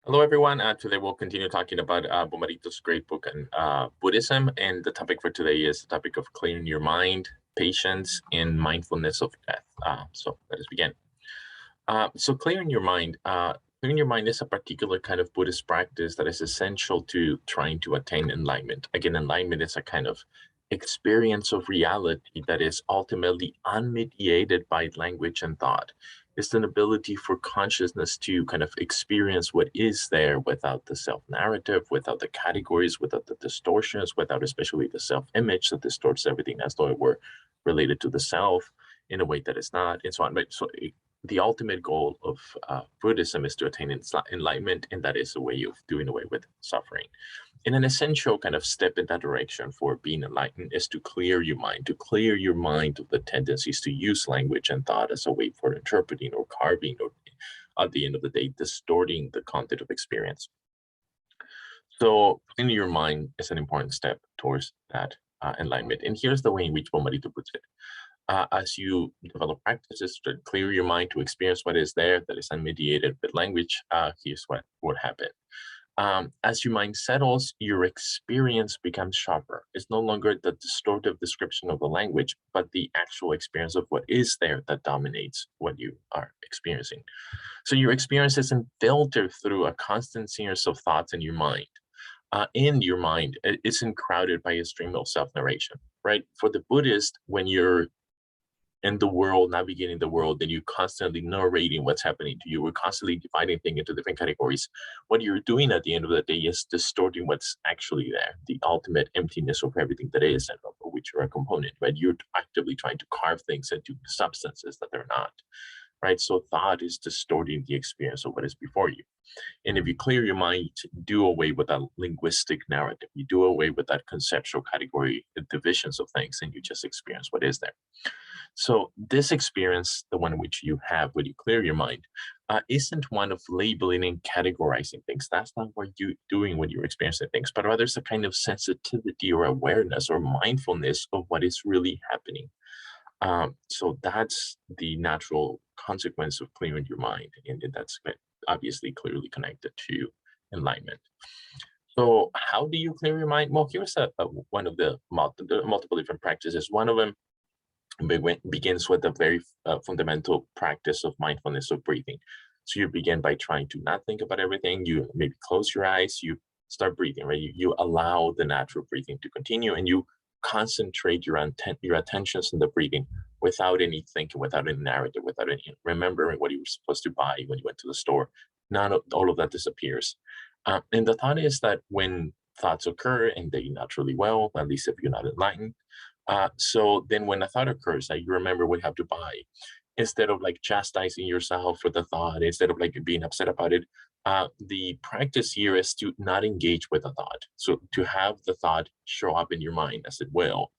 Hello, everyone. Today we'll continue talking about Bomarito's great book on Buddhism. And the topic for today is the topic of clearing your mind, patience, and mindfulness of death. So let us begin. So clearing your mind is a particular kind of Buddhist practice that is essential to trying to attain enlightenment. Again, enlightenment is a kind of experience of reality that is ultimately unmediated by language and thought. It's an ability for consciousness to kind of experience what is there without the self narrative, without the categories, without the distortions, without especially the self image that distorts everything as though it were related to the self in a way that is not, and so on. But so the ultimate goal of Buddhism is to attain enlightenment, and that is a way of doing away with suffering. And an essential kind of step in that direction for being enlightened is to clear your mind of the tendencies to use language and thought as a way for interpreting or carving or, at the end of the day, distorting the content of experience. So, clearing your mind is an important step towards that enlightenment. And here's the way in which Bomarito puts it. As you develop practices to clear your mind to experience what is there that is unmediated with language, here's what would happen. As your mind settles, your experience becomes sharper. It's no longer the distortive description of the language, but the actual experience of what is there that dominates what you are experiencing. So your experience isn't filtered through a constant series of thoughts in your mind. In your mind, it isn't crowded by a stream of self-narration, right? For the Buddhist, when you're in the world, navigating the world, then you're constantly narrating what's happening to you. We're constantly dividing things into different categories. What you're doing at the end of the day is distorting what's actually there, the ultimate emptiness of everything that is, and of which you're a component, right? You're actively trying to carve things into substances that they're not, right? So thought is distorting the experience of what is before you. And if you clear your mind, you do away with that linguistic narrative, you do away with that conceptual category divisions of things, and you just experience what is there. So this experience, the one which you have when you clear your mind, isn't one of labeling and categorizing things. That's not what you're doing when you're experiencing things, but rather it's a kind of sensitivity or awareness or mindfulness of what is really happening. So that's the natural consequence of clearing your mind, and that's obviously clearly connected to enlightenment. So how do you clear your mind? Well, here's one of the multiple different practices. One of them begins with a very fundamental practice of mindfulness of breathing. So you begin by trying to not think about everything. You maybe close your eyes, you start breathing, right? You allow the natural breathing to continue, and you concentrate your attentions on the breathing without any thinking, without any narrative, without any remembering what you were supposed to buy when you went to the store. None of all of that disappears. And the thought is that when thoughts occur, and they naturally will, at least if you're not enlightened, so then when a thought occurs that you remember what you have to buy, instead of like chastising yourself for the thought, instead of like being upset about it, the practice here is to not engage with the thought. So to have the thought show up in your mind as it will,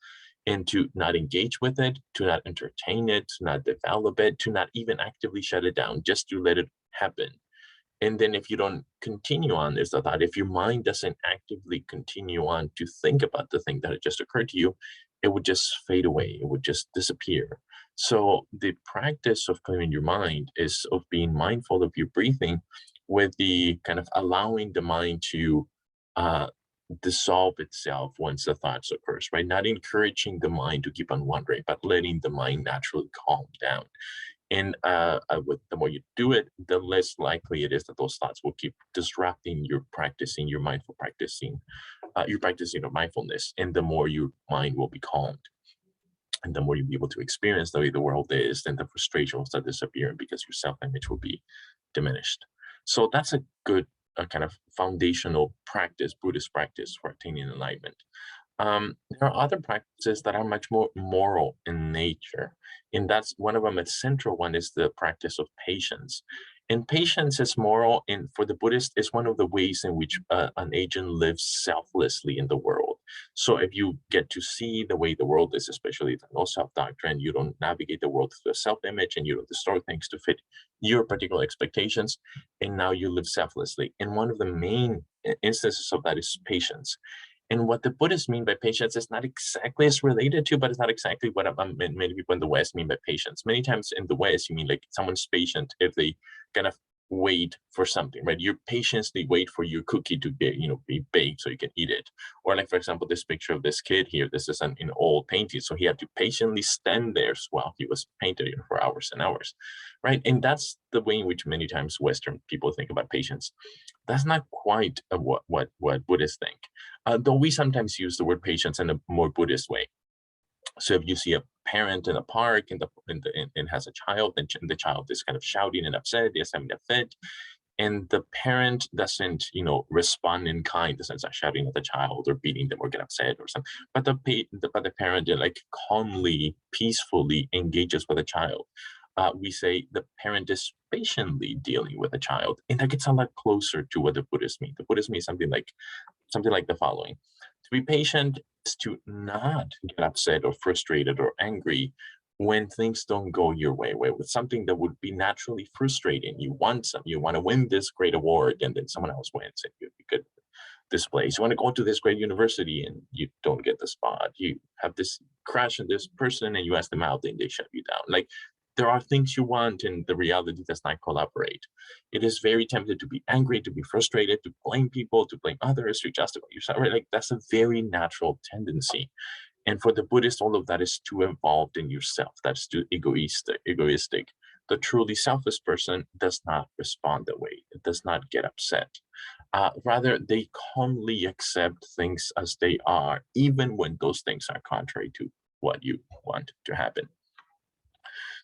and to not engage with it, to not entertain it, to not develop it, to not even actively shut it down, just to let it happen. And then if you don't continue on, there's the thought, if your mind doesn't actively continue on to think about the thing that had just occurred to you, it would just fade away. It would just disappear. So the practice of clearing your mind is of being mindful of your breathing with the kind of allowing the mind to uh, dissolve itself once the thoughts occurs, right? Not encouraging the mind to keep on wandering, but letting the mind naturally calm down. And with the more you do it, the less likely it is that those thoughts will keep disrupting your practicing, your mindful practicing, your practicing of mindfulness, and the more your mind will be calmed. And the more you'll be able to experience the way the world is, then the frustration will start disappearing because your self-image will be diminished. So that's a good kind of foundational practice, Buddhist practice for attaining enlightenment. There are other practices that are much more moral in nature, and that's one of them. A central one is the practice of patience. And patience is moral, and for the Buddhist, is one of the ways in which an agent lives selflessly in the world. So if you get to see the way the world is, especially the no self doctrine, you don't navigate the world through a self image, and you don't distort things to fit your particular expectations, and now you live selflessly. And one of the main instances of that is patience. And what the Buddhists mean by patience is not exactly as related to, but it's not exactly what many people in the West mean by patience. Many times in the West, you mean like someone's patient if they kind of wait for something, right? You patiently wait for your cookie to get, be baked so you can eat it. Or like, for example, this picture of this kid here, this is an old painting. So he had to patiently stand there while he was painted for hours and hours, right? And that's the way in which many times Western people think about patience. That's not quite what Buddhists think. Though we sometimes use the word patience in a more Buddhist way. So if you see a parent in a park and has a child, and the child is kind of shouting and upset, is having a fit, and the parent doesn't, respond in kind, doesn't start shouting at the child or beating them or get upset or something, but the parent like calmly, peacefully engages with the child. We say the parent is patiently dealing with the child, and that gets a lot closer to what the Buddhists mean. The Buddhists mean something like the following: to be patient is to not get upset or frustrated or angry when things don't go your way, with something that would be naturally frustrating. You want to win this great award, and then someone else wins, and you could this place. You want to go to this great university, and you don't get the spot. You have this crush on this person, and you ask them out, and they shut you down. Like, there are things you want, and the reality does not collaborate. It is very tempted to be angry, to be frustrated, to blame people, to blame others, to justify yourself. Right? Like, that's a very natural tendency. And for the Buddhist, all of that is too involved in yourself. That's too egoistic. The truly selfless person does not respond that way. It does not get upset. Rather, they calmly accept things as they are, even when those things are contrary to what you want to happen.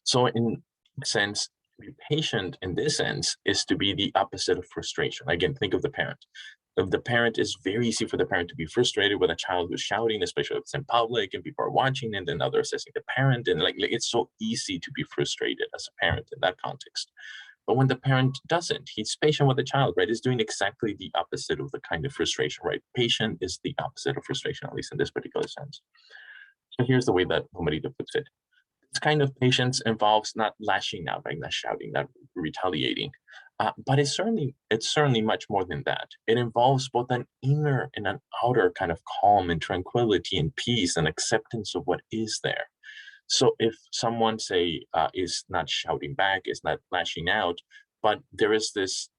So in a sense, be patient in this sense is to be the opposite of frustration. Again, think of the parent. If the parent, is very easy for the parent to be frustrated with a child who's shouting, especially if it's in public and people are watching, and then others assessing the parent. And like it's so easy to be frustrated as a parent in that context. But when the parent doesn't, he's patient with the child, right? Is doing exactly the opposite of the kind of frustration, right? Patient is the opposite of frustration, at least in this particular sense. So here's the way that Homerito puts it. This kind of patience involves not lashing out, right? Not shouting, not retaliating. But it's certainly much more than that. It involves both an inner and an outer kind of calm and tranquility and peace and acceptance of what is there. So if someone, say, is not shouting back, is not lashing out, but there is this,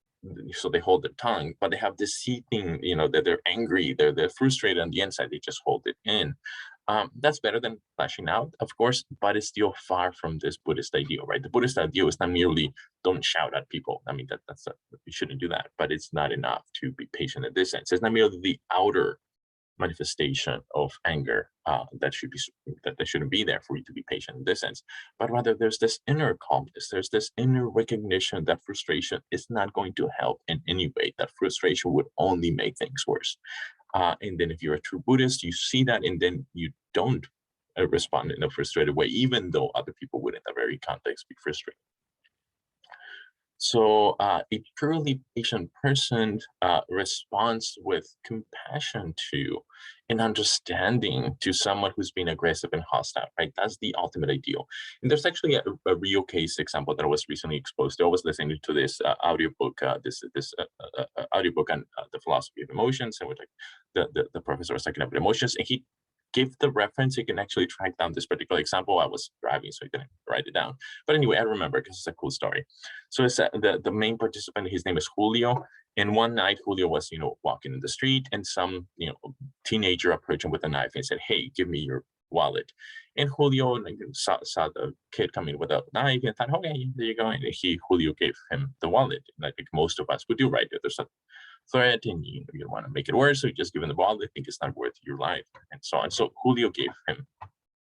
so they hold their tongue, but they have this seething, that they're angry, they're frustrated on the inside, they just hold it in. That's better than lashing out, of course, but it's still far from this Buddhist ideal, right? The Buddhist ideal is not merely don't shout at people. I mean, you shouldn't do that, but it's not enough to be patient in this sense. It's not merely the outer manifestation of anger that shouldn't be there for you to be patient in this sense, but rather there's this inner calmness, there's this inner recognition that frustration is not going to help in any way, that frustration would only make things worse. And then if you're a true Buddhist, you see that, and then you don't respond in a frustrated way, even though other people would in that very context be frustrated. So a truly patient person responds with compassion to and understanding to someone who's been aggressive and hostile, right? That's the ultimate ideal. And there's actually a real case example that I was recently exposed to. I was listening to this audiobook, audiobook on the philosophy of emotions, and the professor was talking about emotions, and he give the reference. You can actually track down this particular example. I was driving, so I didn't write it down. But anyway, I remember because it's a cool story. So it's the main participant, his name is Julio. And one night, Julio was, walking in the street, and some, teenager approached him with a knife and said, "Hey, give me your wallet." And Julio saw the kid coming with a knife and thought, "Okay, there you go." And Julio gave him the wallet, like most of us would do, right? If there's a threat and you don't want to make it worse, so you just give him the wallet. I think it's not worth your life, and so on. So Julio gave him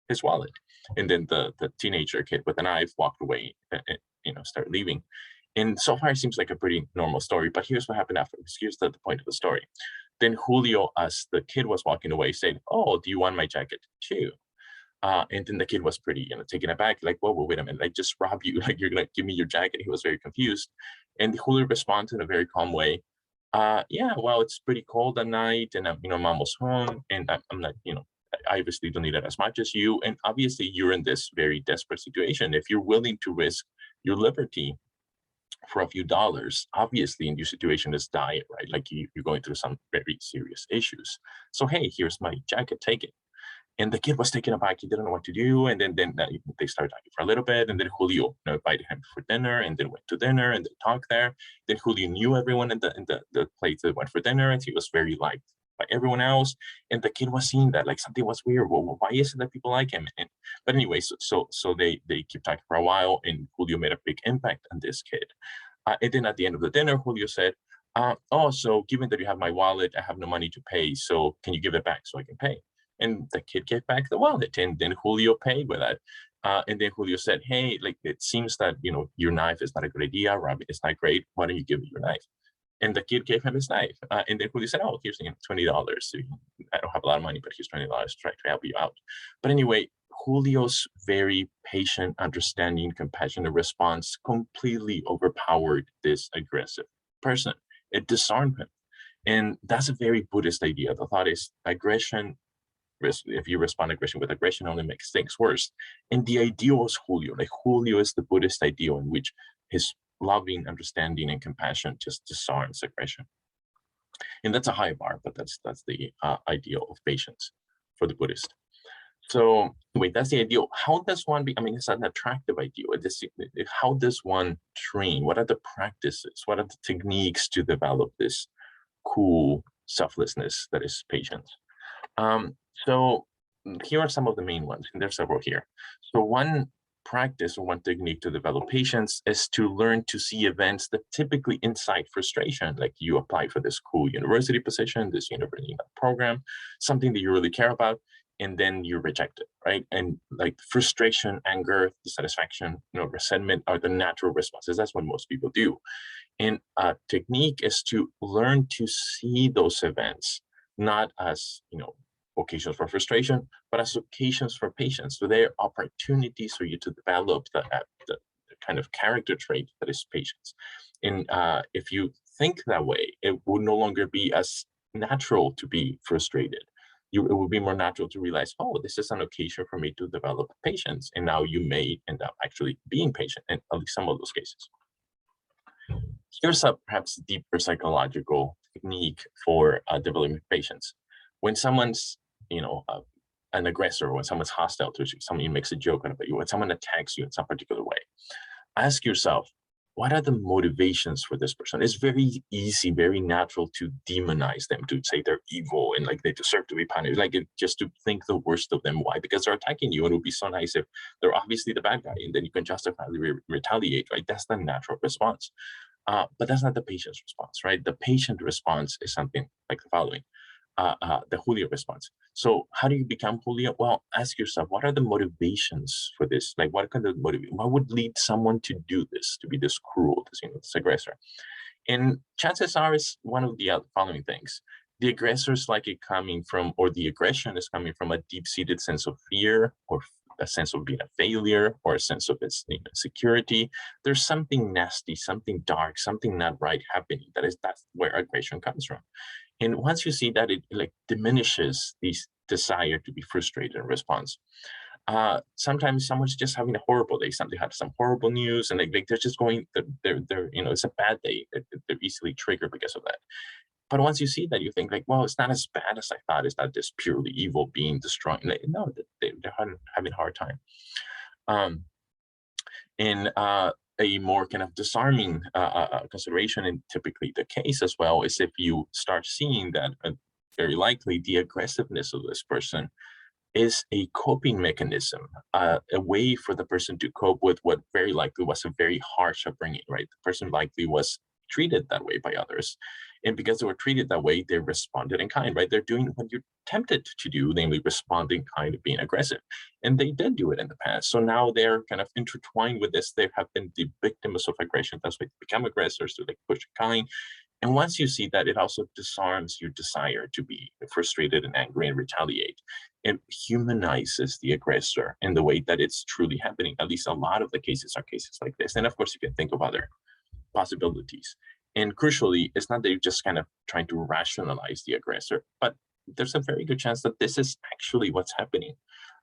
his wallet, and then the teenager kid with a knife walked away and started leaving. And so far, it seems like a pretty normal story. But here's what happened afterwards. Here's the point of the story. Then Julio, as the kid was walking away, said, "Oh, do you want my jacket too?" And then the kid was pretty, taken aback, like, "Whoa, wait a minute! I just robbed you. Like, you're gonna give me your jacket?" He was very confused, and Julio responded in a very calm way. Yeah, well, it's pretty cold at night, and I'm almost home, and I'm not, I obviously don't need it as much as you, and obviously you're in this very desperate situation. If you're willing to risk your liberty for a few dollars, obviously in your situation is dire, right? Like you're going through some very serious issues. So hey, here's my jacket, take it. And the kid was taken aback. He didn't know what to do. And then they started talking for a little bit. And then Julio, invited him for dinner, and then went to dinner and they talked there. Then Julio knew everyone in the place that went for dinner, and he was very liked by everyone else. And the kid was seeing that like something was weird. Well, why is it that people like him? But anyway, so they keep talking for a while, and Julio made a big impact on this kid. And then at the end of the dinner, Julio said, "Oh, so given that you have my wallet, I have no money to pay. So can you give it back so I can pay?" And the kid gave back the wallet, and then Julio paid with that. And then Julio said, "Hey, like it seems that your knife is not a good idea. Robbie, it's not great. Why don't you give me your knife?" And the kid gave him his knife. And then Julio said, "Oh, here's $20. So I don't have a lot of money, but here's $20 to try to help you out." But anyway, Julio's very patient, understanding, compassionate response completely overpowered this aggressive person. It disarmed him. And that's a very Buddhist idea. The thought is aggression, if you respond aggression with aggression, only makes things worse. And the ideal is Julio. Like Julio is the Buddhist ideal in which his loving, understanding, and compassion just disarms aggression. And that's a high bar, but that's the ideal of patience for the Buddhist. So wait, that's the ideal. How does one be? I mean, it's an attractive ideal. How does one train? What are the practices? What are the techniques to develop this cool selflessness that is patience? So here are some of the main ones, and there's several here. So one practice or one technique to develop patience is to learn to see events that typically incite frustration. Like you apply for this cool university position, this university program, something that you really care about, and then you reject it, right? And like frustration, anger, dissatisfaction, resentment are the natural responses. That's what most people do. And a technique is to learn to see those events not as occasions for frustration, but as occasions for patience. So they're opportunities for you to develop the kind of character trait that is patience. And if you think that way, it will no longer be as natural to be frustrated. It will be more natural to realize, oh, this is an occasion for me to develop patience. And now you may end up actually being patient in at least some of those cases. Here's a perhaps deeper psychological technique for developing patience. When someone's, an aggressor, when someone's hostile to you, someone makes a joke about you, when someone attacks you in some particular way, ask yourself, what are the motivations for this person? It's very easy, very natural to demonize them, to say they're evil and like they deserve to be punished, just to think the worst of them. Why? Because they're attacking you, and it would be so nice if they're obviously the bad guy, and then you can justifiably retaliate, right? That's the natural response. But that's not the patient's response, right? The patient response is something like the following. The Julio response. So how do you become Julio? Well, ask yourself, what are the motivations for this? Like what would lead someone to do this, to be this cruel, this aggressor? And chances are it's one of the following things. The aggressor is likely coming from, or the aggression is coming from a deep-seated sense of fear, or a sense of being a failure, or a sense of its insecurity. There's something nasty, something dark, something not right happening. That's where aggression comes from. And once you see that, it like diminishes this desire to be frustrated in response. Sometimes someone's just having a horrible day. Somebody had some horrible news, and they're just going. They're it's a bad day. They're easily triggered because of that. But once you see that, you think like, well, it's not as bad as I thought. It's not this purely evil being destroying. No, they're having a hard time. And a more kind of disarming consideration, and typically the case as well, is if you start seeing that very likely the aggressiveness of this person is a coping mechanism, a way for the person to cope with what very likely was a very harsh upbringing, right? The person likely was treated that way by others. And because they were treated that way, they responded in kind, right? They're doing what you're tempted to do, namely responding kind of being aggressive. And they did do it in the past. So now they're kind of intertwined with this. They have been the victims of aggression. That's why they become aggressors, to like push kind. And once you see that, it also disarms your desire to be frustrated and angry and retaliate. It humanizes the aggressor in the way that it's truly happening. At least a lot of the cases are cases like this. And of course, you can think of other possibilities. And crucially, it's not that you're just kind of trying to rationalize the aggressor, but there's a very good chance that this is actually what's happening.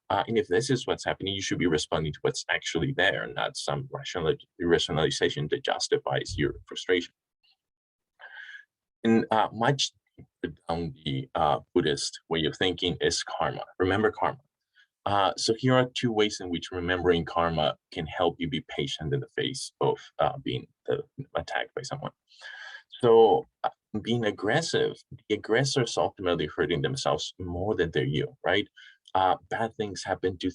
And if this is what's happening, you should be responding to what's actually there, not some rationalization that justifies your frustration. And much down the Buddhist way of thinking is karma. Remember karma. So here are two ways in which remembering karma can help you be patient in the face of being attacked by someone. So being aggressive, the aggressor is ultimately hurting themselves more than they're you, right? Bad things happen to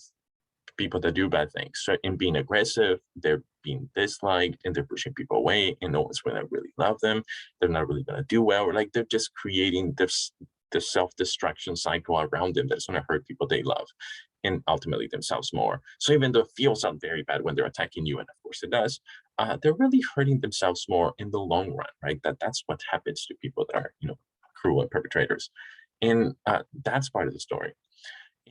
people that do bad things. So in being aggressive, they're being disliked and they're pushing people away, and no one's going to really love them. They're not really going to do well. Or like they're just creating this self-destruction cycle around them that's going to hurt people they love and ultimately themselves more. So even though it feels out very bad when they're attacking you, and of course it does, they're really hurting themselves more in the long run, right? That's what happens to people that are, cruel and perpetrators. And that's part of the story.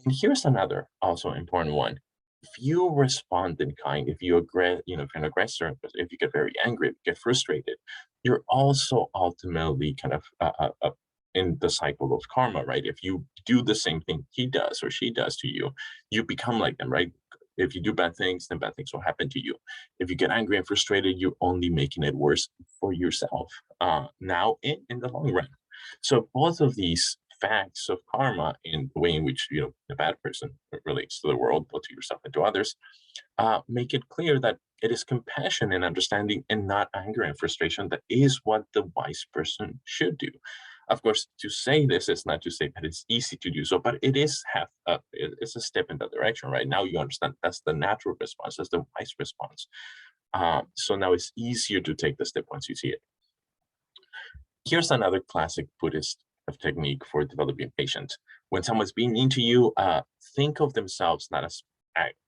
And here's another also important one. If you respond in kind, if you if you're an aggressor, if you get very angry, if you get frustrated, you're also ultimately kind of in the cycle of karma, right? If you do the same thing he does or she does to you, you become like them, right? If you do bad things, then bad things will happen to you. If you get angry and frustrated, you're only making it worse for yourself now and in the long run. So both of these facts of karma in the way in which the bad person relates to the world, both to yourself and to others, make it clear that it is compassion and understanding and not anger and frustration that is what the wise person should do. Of course, to say this is not to say that it's easy to do so, but it is it's a step in that direction, right? Now you understand that's the natural response, that's the wise response. So now it's easier to take the step once you see it. Here's another classic Buddhist technique for developing patience. When someone's being mean to you, think of themselves not as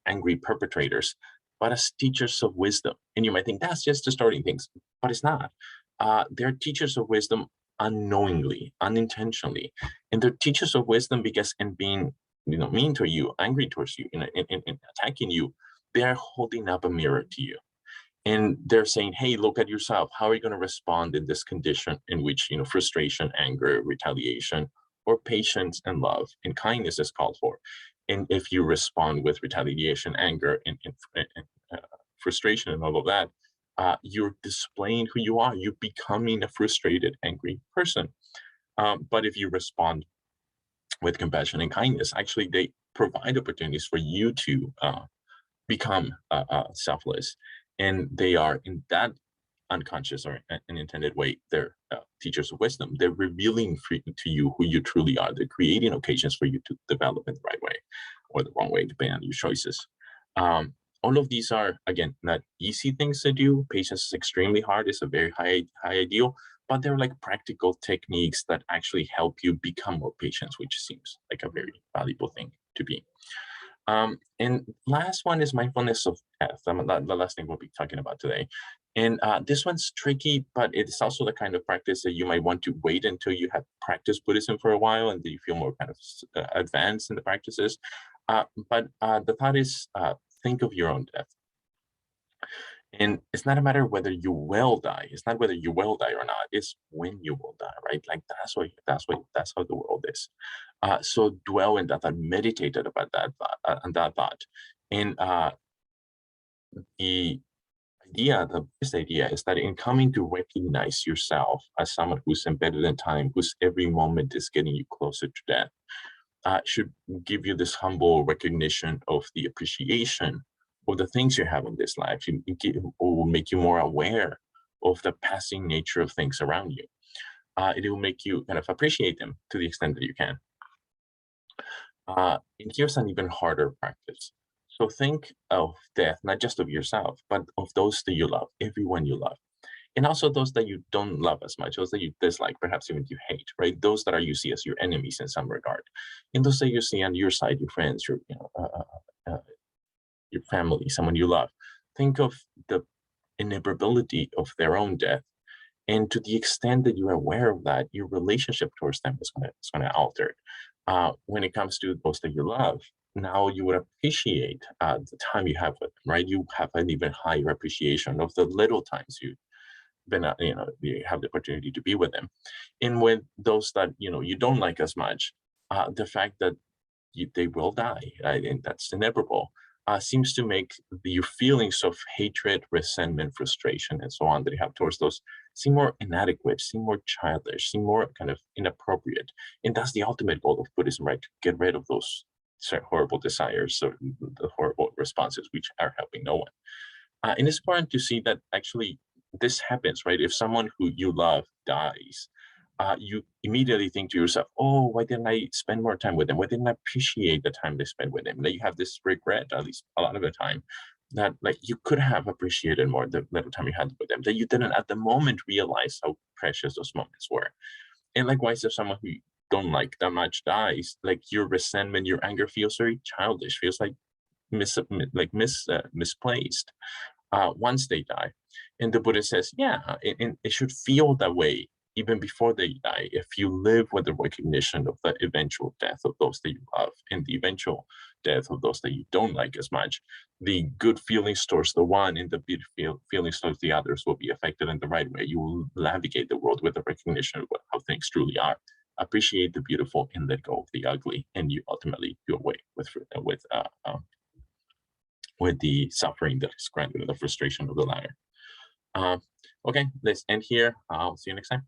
angry perpetrators, but as teachers of wisdom. And you might think that's just distorting things, but it's not. They're teachers of wisdom unknowingly, unintentionally, and they're teachers of wisdom because in being, mean to you, angry towards you, in attacking you, they're holding up a mirror to you. And they're saying, hey, look at yourself. How are you going to respond in this condition in which, frustration, anger, retaliation, or patience and love and kindness is called for? And if you respond with retaliation, anger, and frustration and all of that, you're displaying who you are. You're becoming a frustrated, angry person. But if you respond with compassion and kindness, actually, they provide opportunities for you to become selfless. And they are in that unconscious or an intended way, they're teachers of wisdom. They're revealing to you who you truly are. They're creating occasions for you to develop in the right way or the wrong way, depending on your choices. All of these are, again, not easy things to do. Patience is extremely hard. It's a very high ideal, but they're like practical techniques that actually help you become more patient, which seems like a very valuable thing to be. And last one is mindfulness of death. The last thing we'll be talking about today. And this one's tricky, but it's also the kind of practice that you might want to wait until you have practiced Buddhism for a while and you feel more kind of advanced in the practices. But the thought is think of your own death. And it's not a matter whether you will die. It's not whether you will die or not. It's when you will die, right? Like that's how the world is. So dwell in that thought, meditate about that thought, on that thought. And the this idea is that in coming to recognize yourself as someone who's embedded in time, whose every moment is getting you closer to death, should give you this humble recognition of the appreciation of the things you have in this life. It will make you more aware of the passing nature of things around you. It will make you kind of appreciate them to the extent that you can. And here's an even harder practice. So think of death, not just of yourself, but of those that you love, everyone you love. And also those that you don't love as much, those that you dislike, perhaps even you hate, right? Those that you see as your enemies in some regard. And those that you see on your side, your friends, your family, someone you love. Think of the inevitability of their own death. And to the extent that you're aware of that, your relationship towards them is going to alter. When it comes to those that you love, now you would appreciate the time you have with them, right? You have an even higher appreciation of the little times you've been, you have the opportunity to be with them. And with those that, you don't like as much, the fact that they will die, right? And that's inevitable, seems to make your feelings of hatred, resentment, frustration, and so on that you have towards those seem more inadequate, seem more childish, seem more kind of inappropriate. And that's the ultimate goal of Buddhism, right? To get rid of those horrible desires, so the horrible responses which are helping no one. And it's important to see that actually this happens, right? If someone who you love dies, you immediately think to yourself, oh, why didn't I spend more time with them? Why didn't I appreciate the time they spent with them? Like, you have this regret, at least a lot of the time, that like you could have appreciated more the little time you had with them, that you didn't at the moment realize how precious those moments were. And likewise, if someone who you don't like that much dies, like your resentment, your anger feels very childish, feels like misplaced once they die. And the Buddha says, yeah, it should feel that way even before they die, if you live with the recognition of the eventual death of those that you love and the eventual death of those that you don't like as much. The good feelings towards the one and the bad feelings towards the others will be affected in the right way. You will navigate the world with the recognition of how things truly are. Appreciate the beautiful and let go of the ugly, and you ultimately do away with the suffering that is granted and the frustration of the latter. Okay, let's end here. I'll see you next time.